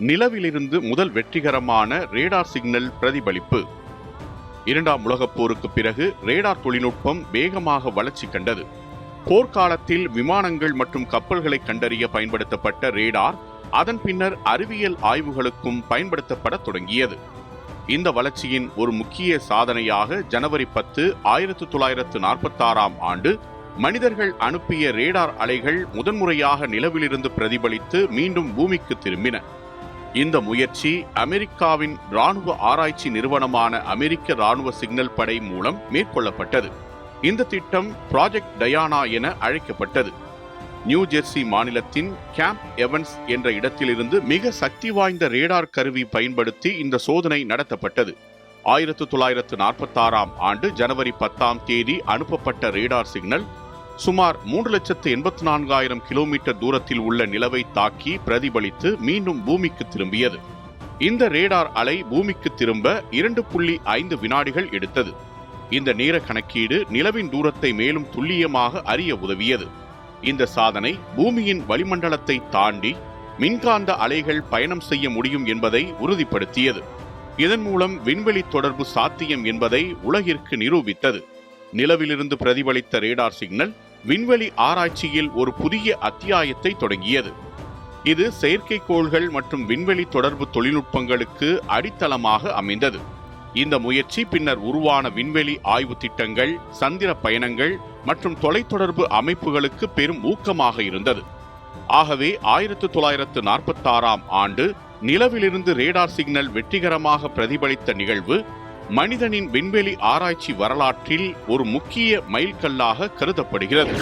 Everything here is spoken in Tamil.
நிலவிலிருந்து முதல் வெற்றிகரமான ரேடார் சிக்னல் பிரதிபலிப்பு. இரண்டாம் உலகப் போருக்கு பிறகு ரேடார் தொழில்நுட்பம் வேகமாக வளர்ச்சி கண்டது. போர்க்காலத்தில் விமானங்கள் மற்றும் கப்பல்களை கண்டறிய பயன்படுத்தப்பட்ட ரேடார் அதன் பின்னர் அறிவியல் ஆய்வுகளுக்கும் பயன்படுத்தப்பட தொடங்கியது. இந்த வளர்ச்சியின் ஒரு முக்கிய சாதனையாக ஜனவரி 10, 1946 ஆண்டு மனிதர்கள் அனுப்பிய ரேடார் அலைகள் முதன்முறையாக நிலவிலிருந்து பிரதிபலித்து மீண்டும் பூமிக்கு திரும்பின. இந்த முயற்சி அமெரிக்காவின் ராணுவ ஆராய்ச்சி நிறுவனமான அமெரிக்க ராணுவ சிக்னல் படை மூலம் மேற்கொள்ளப்பட்டது. இந்த திட்டம் ப்ராஜெக்ட் டயானா என அழைக்கப்பட்டது. நியூ ஜெர்சி மாநிலத்தின் கேம்ப் எவன்ஸ் என்ற இடத்திலிருந்து மிக சக்தி வாய்ந்த ரேடார் கருவி பயன்படுத்தி இந்த சோதனை நடத்தப்பட்டது. 1946 ஆண்டு ஜனவரி 10 அனுப்பப்பட்ட ரேடார் சிக்னல் சுமார் 3,84,000 கிலோமீட்டர் தூரத்தில் உள்ள நிலவை தாக்கி பிரதிபலித்து மீண்டும் பூமிக்கு திரும்பியது. இந்த ரேடார் அலை பூமிக்கு திரும்ப 2.5 வினாடிகள் எடுத்தது. இந்த நேர கணக்கீடு நிலவின் தூரத்தை மேலும் துல்லியமாக அறிய உதவியது. இந்த சாதனை பூமியின் வளிமண்டலத்தை தாண்டி மின்காந்த அலைகள் பயணம் செய்ய முடியும் என்பதை உறுதிப்படுத்தியது. இதன் மூலம் விண்வெளி தொடர்பு சாத்தியம் என்பதை உலகிற்கு நிரூபித்தது. நிலவிலிருந்து பிரதிபலித்த ரேடார் சிக்னல் விண்வெளி ஆராய்ச்சியில் ஒரு புதிய அத்தியாயத்தை தொடங்கியது. இது செயற்கைக்கோள்கள் மற்றும் விண்வெளி தொடர்பு தொழில்நுட்பங்களுக்கு அடித்தளமாக அமைந்தது. இந்த முயற்சி பின்னர் உருவான விண்வெளி ஆய்வு திட்டங்கள், சந்திர பயணங்கள் மற்றும் தொலைத்தொடர்பு அமைப்புகளுக்கு பெரும் ஊக்கமாக இருந்தது. ஆகவே 1946 ஆண்டு நிலவிலிருந்து ரேடார் சிக்னல் வெற்றிகரமாக பிரதிபலித்த நிகழ்வு மனிதனின் விண்வெளி ஆராய்ச்சி வரலாற்றில் ஒரு முக்கிய மைல்கல்லாக கருதப்படுகிறது.